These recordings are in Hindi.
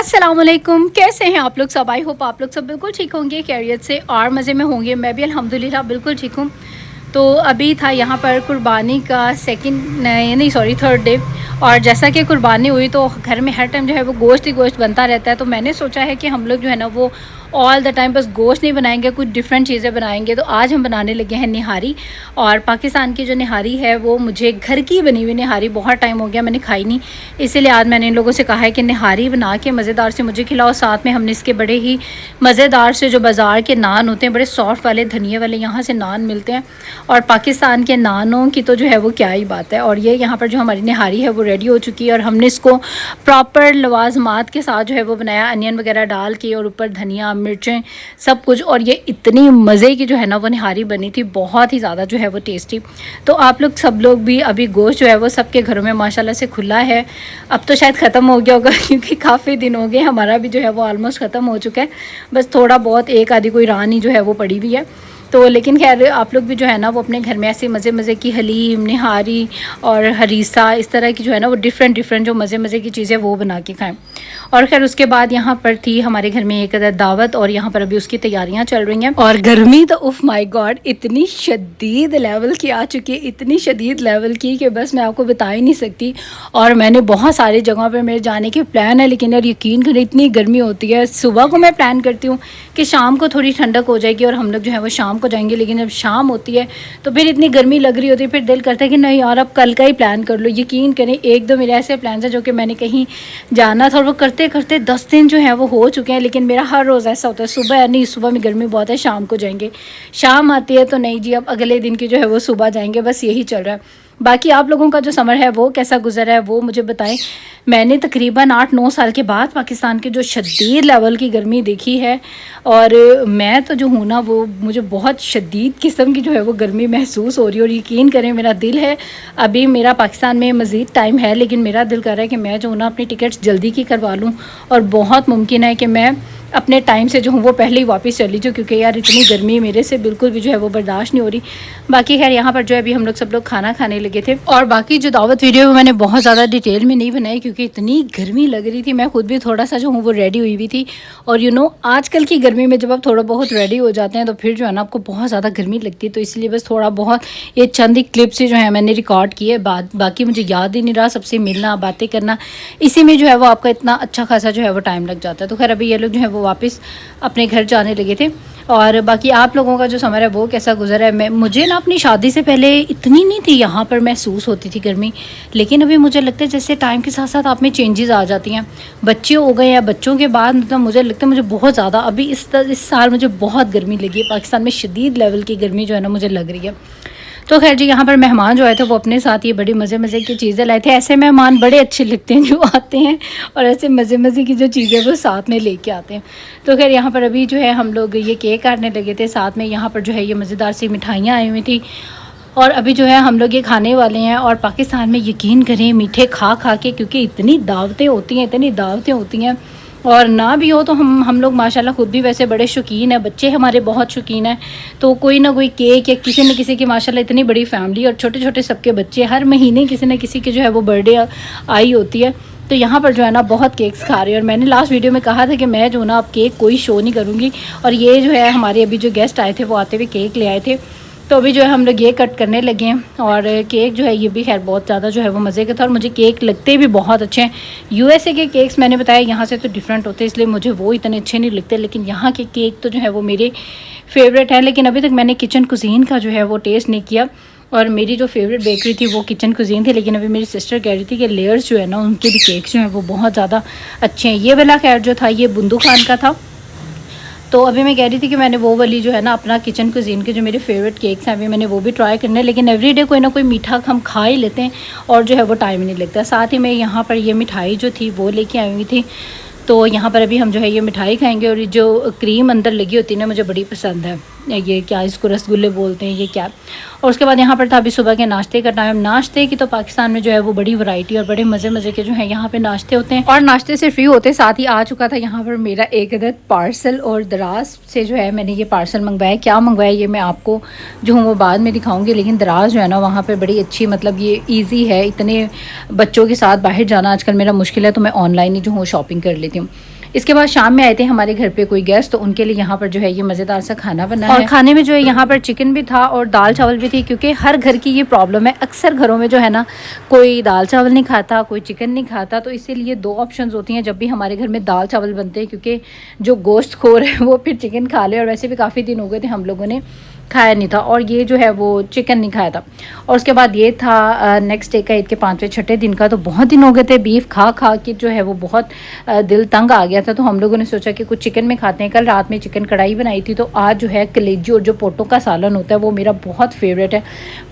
अस्सलामुअलैकुम, कैसे हैं आप लोग सब। आई होप आप लोग सब बिल्कुल ठीक होंगे, खैरियत से और मज़े में होंगे। मैं भी अल्हम्दुलिल्लाह बिल्कुल ठीक हूँ। तो अभी था यहाँ पर कुर्बानी का थर्ड डे। और जैसा कि कुर्बानी हुई तो घर में हर टाइम जो है वो गोश्त ही गोश्त बनता रहता है। तो मैंने सोचा है कि हम लोग जो है ना वो ऑल द टाइम बस गोश्त नहीं बनाएंगे, कुछ डिफरेंट चीज़ें बनाएंगे। तो आज हम बनाने लगे हैं निहारी। और पाकिस्तान की जो निहारी है वो मुझे घर की बनी हुई निहारी बहुत टाइम हो गया मैंने खाई नहीं, इसीलिए आज मैंने इन लोगों से कहा है कि निहारी बना के मज़ेदार से मुझे खिलाओ। साथ में हमने इसके बड़े ही मज़ेदार से जो बाज़ार के नान होते हैं, बड़े सॉफ्ट वाले धनिए वाले यहाँ से नान मिलते हैं। और पाकिस्तान के नानों की तो जो है वो क्या ही बात है। और ये यहाँ पर जो हमारी निहारी है वो रेडी हो चुकी है और हमने इसको प्रॉपर लवाजमात के साथ जो है वो बनाया, अनियन वगैरह डाल के और ऊपर धनिया मिर्चें सब कुछ। और ये इतनी मज़े की जो है ना वो निहारी बनी थी, बहुत ही ज़्यादा जो है वो टेस्टी। तो आप लोग सब लोग भी अभी गोश्त जो है वो सबके घरों में माशाल्लाह से खुला है। अब तो शायद ख़त्म हो गया होगा क्योंकि काफ़ी दिन हो गए, हमारा भी जो है वो ऑलमोस्ट ख़त्म हो चुका है। बस थोड़ा बहुत एक आधी कोई रानी जो है वो पड़ी हुई है। तो लेकिन खैर आप लोग भी जो है ना वो अपने घर में ऐसे मज़े मज़े की हलीम, निहारी और हरीसा, इस तरह की जो है ना वो डिफरेंट जो मज़े मज़े की चीज़ें वो बना के खाएं। और खैर उसके बाद यहाँ पर थी हमारे घर में एक दावत और यहाँ पर अभी उसकी तैयारियाँ चल रही हैं। और गर्मी तो उफ माय गॉड इतनी शदीद लेवल की आ चुकी है, इतनी शदीद लेवल की कि बस मैं आपको बता ही नहीं सकती। और मैंने बहुत सारी जगहों पर मेरे जाने के प्लान है, लेकिन यार यकीन करें इतनी गर्मी होती है। सुबह को मैं प्लान करती हूँ कि शाम को थोड़ी ठंडक हो जाएगी और हम लोग जो है वो शाम को जाएंगे, लेकिन जब शाम होती है तो फिर इतनी गर्मी लग रही होती है, फिर दिल करता है कि नहीं यार अब कल का ही प्लान कर लो। यकीन करें एक दो मेरे ऐसे प्लान हैं जो कि मैंने कहीं जाना था और वो करते करते 10 दिन जो है वो हो चुके हैं। लेकिन मेरा हर रोज़ ऐसा होता है, सुबह नहीं सुबह में गर्मी बहुत है, शाम को जाएंगे, शाम आती है तो नहीं जी अब अगले दिन की जो है वो सुबह जाएंगे, बस यही चल रहा है। बाकी आप लोगों का जो समर है वो कैसा गुजरा है वो मुझे बताएं। मैंने तकरीबन 8-9 साल के बाद पाकिस्तान की जो शदीद लेवल की गर्मी देखी है, और मैं तो जो हूँ ना वो मुझे बहुत शदीद किस्म की जो है वो गर्मी महसूस हो रही है। और यकीन करें मेरा दिल है, अभी मेरा पाकिस्तान में मज़ीद टाइम है, लेकिन मेरा दिल कर रहा है कि मैं जो हूँ ना अपनी टिकट्स जल्दी की करवा लूँ। और बहुत मुमकिन है कि मैं अपने टाइम से जो हूँ वो पहले ही वापस चली जाऊँ, क्योंकि यार इतनी गर्मी मेरे से बिल्कुल भी जो है वो बर्दाश्त नहीं हो रही। बाकी खैर यहाँ पर जो है अभी हम लोग सब लोग खाना खाने लगे थे। और बाकी जो दावत वीडियो मैंने बहुत ज़्यादा डिटेल में नहीं बनाई क्योंकि इतनी गर्मी लग रही थी, मैं खुद भी थोड़ा सा जो हूँ वो रेडी हुई हुई थी। और आजकल की गर्मी में जब आप थोड़ा बहुत रेडी हो जाते हैं तो फिर जो है ना आपको बहुत ज़्यादा गर्मी लगती है। तो इसलिए बस थोड़ा बहुत ये चंद ही क्लिप से जो है मैंने रिकॉर्ड किए, बाकी मुझे याद ही नहीं रहा। सबसे मिलना बातें करना इसी में जो है वो आपका इतना अच्छा खासा जो है वो टाइम लग जाता है। तो खैर अभी ये लोग जो है वो वापस अपने घर जाने लगे थे। और बाकी आप लोगों का जो समर है वो कैसा गुजरा है। मुझे ना अपनी शादी से पहले इतनी नहीं थी यहाँ पर महसूस होती थी गर्मी, लेकिन अभी मुझे लगता है जैसे टाइम के साथ साथ आप में चेंजेस आ जाती हैं। बच्चे हो गए हैं, बच्चों के बाद मतलब मुझे लगता है मुझे बहुत ज़्यादा अभी इस साल मुझे बहुत गर्मी लगी है। पाकिस्तान में शदीद लेवल की गर्मी जो है ना मुझे लग रही है। तो खैर जी यहाँ पर मेहमान जो आए थे वो अपने साथ ये बड़ी मज़े की चीज़ें लाए थे। ऐसे मेहमान बड़े अच्छे लगते हैं जो आते हैं और ऐसे मज़े की जो चीज़ें वो साथ में लेके आते हैं। तो खैर यहाँ पर अभी जो है हम लोग ये केक काटने लगे थे, साथ में यहाँ पर जो है ये मज़ेदार सी मिठाइयाँ आई हुई थी। और अभी जो है हम लोग ये खाने वाले हैं। और पाकिस्तान में यकीन करें मीठे खा के, क्योंकि इतनी दावतें होती हैं और ना भी हो तो हम लोग माशाल्लाह खुद भी वैसे बड़े शौकीन हैं, बच्चे हमारे बहुत शौकीन हैं। तो कोई ना कोई केक या किसी न किसी की माशाल्लाह इतनी बड़ी फैमिली और छोटे छोटे सबके बच्चे, हर महीने किसी न किसी की जो है वो बर्थडे आई होती है। तो यहाँ पर जो है ना बहुत केक्स खा रहे हैं। और मैंने लास्ट वीडियो में कहा था कि मैं जो ना अब केक कोई शो नहीं करूँगी। और ये जो है हमारे अभी जो गेस्ट आए थे वो आते हुए केक ले आए थे, तो अभी जो है हम लोग ये कट करने लगे हैं। और केक जो है ये भी खैर बहुत ज़्यादा जो है वो मज़े का था और मुझे केक लगते भी बहुत अच्छे हैं। यूएसए के केक्स मैंने बताया यहाँ से तो डिफरेंट होते हैं, इसलिए मुझे वो इतने अच्छे नहीं लगते, लेकिन यहाँ के केक तो जो है वो मेरे फेवरेट हैं। लेकिन अभी तक मैंने किचन कुजीन का जो है वो टेस्ट नहीं किया। और मेरी जो फेवरेट बेकरी थी वो किचन कुजीन थी, लेकिन अभी मेरी सिस्टर कह रही थी कि लेयर्स जो है ना उनके भी केक्स जो हैं वो बहुत ज़्यादा अच्छे हैं। ये वाला खैर जो था ये बुंदू खान का था। तो अभी मैं कह रही थी कि मैंने वो वाली जो है ना अपना किचन कुजीन के जो मेरे फेवरेट केक्स हैं अभी मैंने वो भी ट्राई करने हैं। लेकिन एवरीडे कोई ना कोई मीठा हम खा ही लेते हैं और जो है वो टाइम नहीं लगता। साथ ही मैं यहाँ पर ये मिठाई जो थी वो लेके आई हुई थी। तो यहाँ पर अभी हम जो है ये मिठाई खाएंगे। और जो क्रीम अंदर लगी होती है ना मुझे बड़ी पसंद है, ये क्या इसको रसगुल्ले बोलते हैं ये क्या। और उसके बाद यहाँ पर था अभी सुबह के नाश्ते का टाइम। नाश्ते की तो पाकिस्तान में जो है वो बड़ी वैरायटी और बड़े मज़े के जो है यहाँ पे नाश्ते होते हैं। और नाश्ते से फ्री होते साथ ही आ चुका था यहाँ पर मेरा एक अदद पार्सल। और दराज से जो है मैंने ये पार्सल मंगवाया। क्या मंगवाया ये मैं आपको जो हूँ वो बाद में दिखाऊँगी। लेकिन दराज जो है ना वहाँ पर बड़ी अच्छी, मतलब ये ईजी है। इतने बच्चों के साथ बाहर जाना आजकल मेरा मुश्किल है, तो मैं ऑनलाइन ही जो हूँ शॉपिंग कर लेती थी। इसके बाद शाम में आए थे हमारे घर पे कोई गेस्ट, तो उनके लिए यहाँ पर जो है ये मज़ेदार सा खाना बना है। और खाने में जो है यहाँ पर चिकन भी था और दाल चावल भी थी, क्योंकि हर घर की ये प्रॉब्लम है, अक्सर घरों में जो है ना कोई दाल चावल नहीं खाता, कोई चिकन नहीं खाता, तो इसीलिए 2 ऑप्शंस होती हैं जब भी हमारे घर में दाल चावल बनते हैं, क्योंकि जो गोश्त खोर है वो फिर चिकन खा ले। और वैसे भी काफ़ी दिन हो गए थे हम लोगों ने खाया नहीं था, और ये जो है वो चिकन नहीं खाया था। और उसके बाद ये था नेक्स्ट डे का, ईद के 5वें 6ठे दिन का। तो बहुत दिन हो गए थे बीफ खा खा के जो है वो बहुत दिल तंग आ गया था, तो हम लोगों ने सोचा कि कुछ चिकन में खाते हैं। कल रात में चिकन कढ़ाई बनाई थी, तो आज जो है कलेजी और जो पोटों का सालन होता है वो मेरा बहुत फेवरेट है,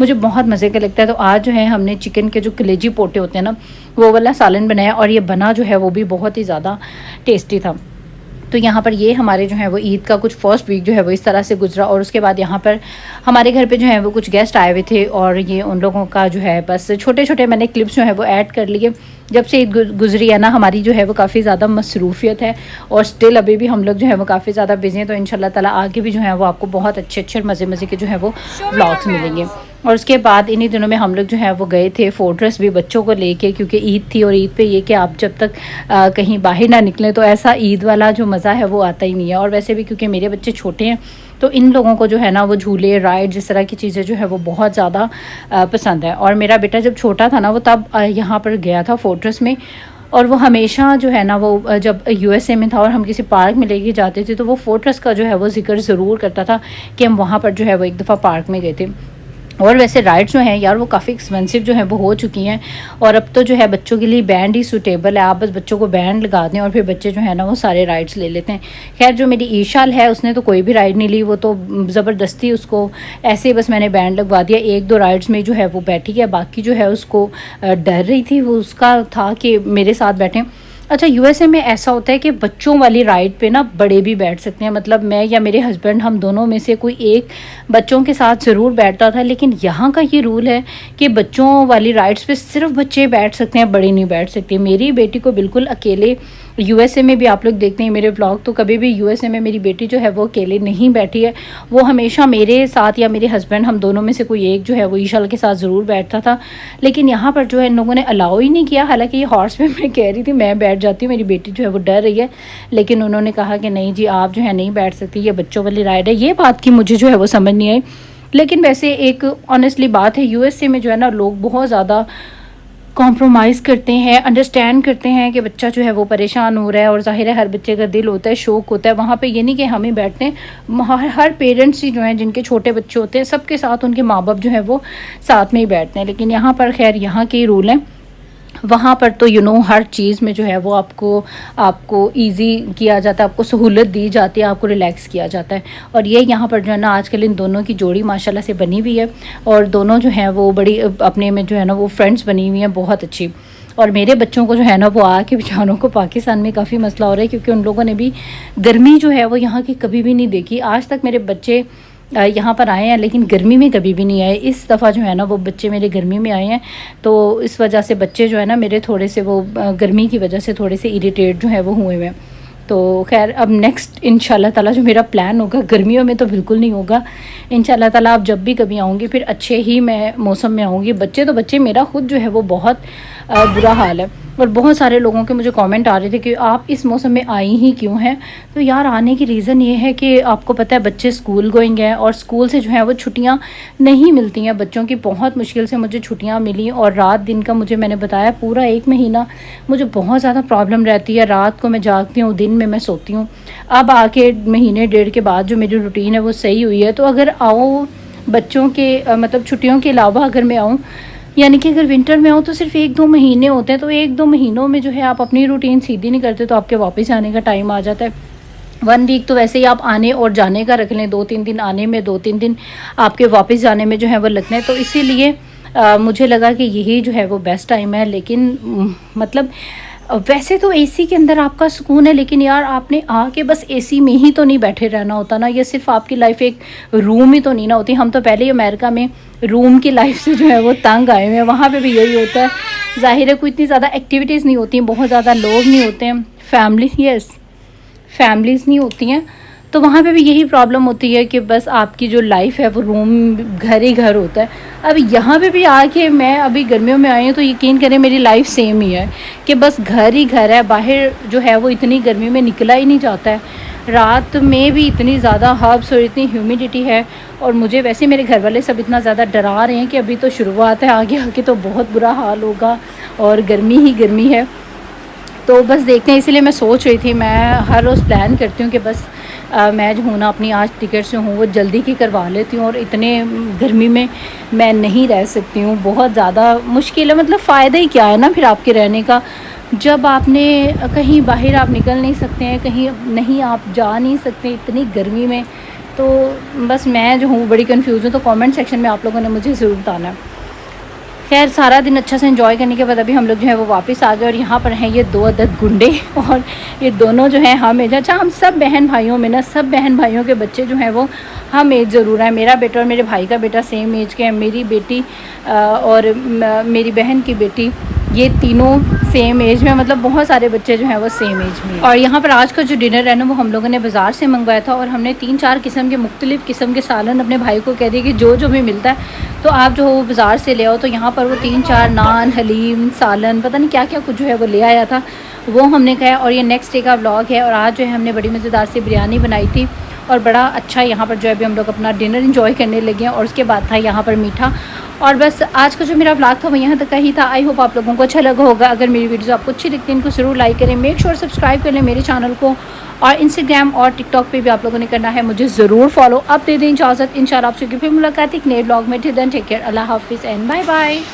मुझे बहुत मज़े का लगता है। तो आज जो है हमने चिकन के जो कलेजी पोटे होते हैं ना वो वाला सालन बनाया, और ये बना जो है वो भी बहुत ही ज़्यादा टेस्टी था। तो यहाँ पर ये हमारे जो है वो ईद का कुछ फर्स्ट वीक जो है वो इस तरह से गुजरा। और उसके बाद यहाँ पर हमारे घर पे जो है वो कुछ गेस्ट आए हुए थे, और ये उन लोगों का जो है बस छोटे छोटे मैंने क्लिप्स जो है वो ऐड कर लिए। जब से ईद गुजरी है ना, हमारी जो है वो काफ़ी ज़्यादा मसरूफियत है, और स्टिल अभी भी हम लोग जो है वो काफ़ी ज़्यादा बिजी हैं। तो इंशाल्लाह ताला आगे भी जो है वो आपको बहुत अच्छे अच्छे मज़े के जो है वो व्लॉग्स मिलेंगे। और उसके बाद इन्हीं दिनों में हम लोग जो है वो गए थे फोर्ट्रेस भी बच्चों को लेके, क्योंकि ईद थी, और ईद पे ये कि आप जब तक कहीं बाहर ना निकलें तो ऐसा ईद वाला जो मज़ा है वो आता ही नहीं है। और वैसे भी क्योंकि मेरे बच्चे छोटे हैं, तो इन लोगों को जो है ना वो झूले राइड जिस तरह की चीज़ें जो है वो बहुत ज़्यादा पसंद है। और मेरा बेटा जब छोटा था ना वो तब यहाँ पर गया था फोर्ट्रेस में, और वो हमेशा जो है ना वो जब यूएसए में था और हम किसी पार्क में लेके जाते थे तो वो फोर्ट्रेस का जो है वो जिक्र ज़रूर करता था कि हम वहाँ पर जो है वो एक दफ़ा पार्क में गए थे। और वैसे राइड्स जो हैं यार वो काफ़ी एक्सपेंसिव जो है वो हो चुकी हैं, और अब तो जो है बच्चों के लिए बैंड ही सूटेबल है। आप बस बच्चों को बैंड लगा दें और फिर बच्चे जो है ना वो सारे राइड्स ले लेते हैं। खैर जो मेरी ईशाल है उसने तो कोई भी राइड नहीं ली, वो तो ज़बरदस्ती उसको ऐसे ही बस मैंने बैंड लगवा दिया, 1-2 राइड्स में जो है वो बैठी है, बाकी जो है उसको डर रही थी, वो उसका था कि मेरे साथ बैठें। अच्छा यूएसए में ऐसा होता है कि बच्चों वाली राइड पे ना बड़े भी बैठ सकते हैं, मतलब मैं या मेरे हस्बैंड हम दोनों में से कोई एक बच्चों के साथ ज़रूर बैठता था। लेकिन यहाँ का ये रूल है कि बच्चों वाली राइड्स पे सिर्फ बच्चे बैठ सकते हैं, बड़े नहीं बैठ सकते। मेरी बेटी को बिल्कुल अकेले, यूएसए में भी आप लोग देखते हैं मेरे व्लॉग, तो कभी भी यूएसए में मेरी बेटी जो है वो अकेले नहीं बैठी है, वो हमेशा मेरे साथ या मेरे हस्बैंड हम दोनों में से कोई एक जो है वो ईशाल के साथ ज़रूर बैठता था। लेकिन यहाँ पर जो है इन लोगों ने अलाउ ही नहीं किया। हालांकि ये हॉर्स पे मैं कह रही थी मैं बैठ जाती हूँ, मेरी बेटी जो है वो डर रही है, लेकिन उन्होंने कहा कि नहीं जी आप जो है नहीं बैठ सकती, ये बच्चों वाली राइड है। ये बात की मुझे जो है वो समझ नहीं आई। लेकिन वैसे एक ऑनेस्टली बात है, यूएसए में जो है ना लोग बहुत ज़्यादा कॉम्प्रोमाइज़ करते हैं, अंडरस्टैंड करते हैं कि बच्चा जो है वो परेशान हो रहा है, और जाहिर है हर बच्चे का दिल होता है, शौक़ होता है। वहाँ पे ये नहीं कि हम ही बैठते हैं, हर पेरेंट्स ही जो हैं जिनके छोटे बच्चे होते हैं सबके साथ उनके माँ बाप जो है वो साथ में ही बैठते हैं। लेकिन यहाँ पर खैर यहाँ के रूल हैं, वहाँ पर तो हर चीज़ में जो है वो आपको इजी किया जाता है, आपको सहूलत दी जाती है, आपको रिलैक्स किया जाता है। और ये यहाँ पर जो है ना आजकल इन दोनों की जोड़ी माशाल्लाह से बनी हुई है, और दोनों जो हैं वो बड़ी अपने में जो है ना वो फ्रेंड्स बनी हुई हैं बहुत अच्छी। और मेरे बच्चों को जो है ना वो आके बेचारों को पाकिस्तान में काफ़ी मसला हो रहा है, क्योंकि उन लोगों ने भी गर्मी जो है वो यहाँ की कभी भी नहीं देखी। आज तक मेरे बच्चे यहाँ पर आए हैं लेकिन गर्मी में कभी भी नहीं आए। इस दफ़ा जो है ना वो बच्चे मेरे गर्मी में आए हैं, तो इस वजह से बच्चे जो है ना मेरे थोड़े से वो गर्मी की वजह से थोड़े से इरिटेट जो है वो हुए हुए हैं। तो खैर अब नेक्स्ट इंशाल्लाह ताला जो मेरा प्लान होगा, गर्मियों में तो बिल्कुल नहीं होगा इंशाल्लाह ताला। अब जब भी कभी आऊँगी फिर अच्छे ही मैं मौसम में आऊँगी। बच्चे तो बच्चे, मेरा खुद जो है वो बहुत बुरा हाल है। और बहुत सारे लोगों के मुझे कमेंट आ रहे थे कि आप इस मौसम में आई ही क्यों हैं। तो यार आने की रीज़न ये है कि आपको पता है बच्चे स्कूल गोइंग हैं, और स्कूल से जो है वो छुट्टियां नहीं मिलती हैं बच्चों की। बहुत मुश्किल से मुझे छुट्टियां मिली, और रात दिन का मुझे मैंने बताया पूरा 1 महीना मुझे बहुत ज़्यादा प्रॉब्लम रहती है। रात को मैं जागती हूँ, दिन में मैं सोती हूँ। अब आके महीने 1.5 के बाद जो मेरी रूटीन है वो सही हुई है। तो अगर आओ बच्चों के मतलब छुट्टियों के अलावा अगर मैं आऊँ, यानी कि अगर विंटर में आऊँ तो सिर्फ 1-2 महीने होते हैं, तो 1-2 महीनों में जो है आप अपनी रूटीन सीधी नहीं करते, तो आपके वापस आने का टाइम आ जाता है। 1 वीक तो वैसे ही आप आने और जाने का रख लें, 2-3 दिन आने में, 2-3 दिन आपके वापस जाने में जो है वो लगते हैं। तो इसीलिए मुझे लगा कि यही जो है वो बेस्ट टाइम है। लेकिन मतलब वैसे तो एसी के अंदर आपका सुकून है, लेकिन यार आपने आके बस एसी में ही तो नहीं बैठे रहना होता ना। ये सिर्फ आपकी लाइफ एक रूम ही तो नहीं ना होती। हम तो पहले ही अमेरिका में रूम की लाइफ से जो है वो तंग आए हुए हैं, वहाँ पे भी यही होता है। ज़ाहिर है कोई इतनी ज़्यादा एक्टिविटीज़ नहीं होती हैं, बहुत ज़्यादा लोग नहीं होते हैं, फैमिलीज़ नहीं होती हैं, तो वहाँ पे भी यही प्रॉब्लम होती है कि बस आपकी जो लाइफ है वो रूम घर ही घर होता है। अब यहाँ पे भी आके मैं अभी गर्मियों में आई हूँ तो यकीन करें मेरी लाइफ सेम ही है कि बस घर ही घर है, बाहर जो है वो इतनी गर्मी में निकला ही नहीं जाता है। रात में भी इतनी ज़्यादा हब्स और इतनी ह्यूमिडिटी है, और मुझे वैसे मेरे घर वाले सब इतना ज़्यादा डरा रहे हैं कि अभी तो शुरुआत है, आगे आके तो बहुत बुरा हाल होगा और गर्मी ही गर्मी है। तो बस देखते हैं, इसीलिए मैं सोच रही थी, मैं हर रोज़ प्लान करती हूँ कि बस मैं जो हूँ ना अपनी आज टिकट से हूँ वो जल्दी की करवा लेती हूँ, और इतने गर्मी में मैं नहीं रह सकती हूँ, बहुत ज़्यादा मुश्किल है। मतलब फ़ायदा ही क्या है ना फिर आपके रहने का, जब आपने कहीं बाहर आप निकल नहीं सकते हैं, कहीं नहीं आप जा नहीं सकते इतनी गर्मी में। तो बस मैं जो हूँ बड़ी कंफ्यूज हूँ, तो कमेंट सेक्शन में आप लोगों ने मुझे ज़रूर बताना है। खैर सारा दिन अच्छा से एंजॉय करने के बाद अभी हम लोग जो है वो वापस आ गए, और यहाँ पर हैं ये 2 अदद गुंडे, और ये दोनों जो हैं हम एज, अच्छा हम सब बहन भाइयों में ना, सब बहन भाइयों के बच्चे जो हैं वो हम एज ज़रूर है। मेरा बेटा और मेरे भाई का बेटा सेम एज के हैं, मेरी बेटी और मेरी बहन की बेटी, ये तीनों सेम एज में, मतलब बहुत सारे बच्चे जो हैं वो सेम एज में। और यहाँ पर आज का जो डिनर है ना वो हम लोगों ने बाज़ार से मंगवाया था, और हमने 3-4 किस्म के मुख्तलिफ़ किस्म के सालन अपने भाई को कह दिए कि जो जो भी मिलता है तो आप जो वो बाज़ार से ले आओ। तो यहाँ पर वो 3-4 नान, हलीम, सालन, पता नहीं क्या क्या कुछ जो है वो ले आया था, वो हमने खाया। और ये नेक्स्ट डे का व्लॉग है, और आज जो है हमने बड़ी मज़ेदार सी बिरयानी बनाई थी, और बड़ा अच्छा यहाँ पर जो है अभी हम लोग अपना डिनर एंजॉय करने लगे हैं। और उसके बाद था यहाँ पर मीठा। और बस आज का जो मेरा व्लॉग था वो यहाँ तक का ही था। आई होप आप लोगों को अच्छा लगा होगा। अगर मेरी वीडियोस आपको अच्छी लगती है इनको ज़रूर लाइक करें, मेक श्योर सब्सक्राइब कर लें मेरे चैनल को, और इंस्टाग्राम और टिकटॉक पे भी आप लोगों ने करना है मुझे ज़रूर फॉलो। अब दे दें इजाज़त, इंशाल्लाह आपसे फिर मुलाकात एक नए व्लॉग में। टिल देन टेक केयर, अल्लाह हाफिज़ एंड बाय बाय।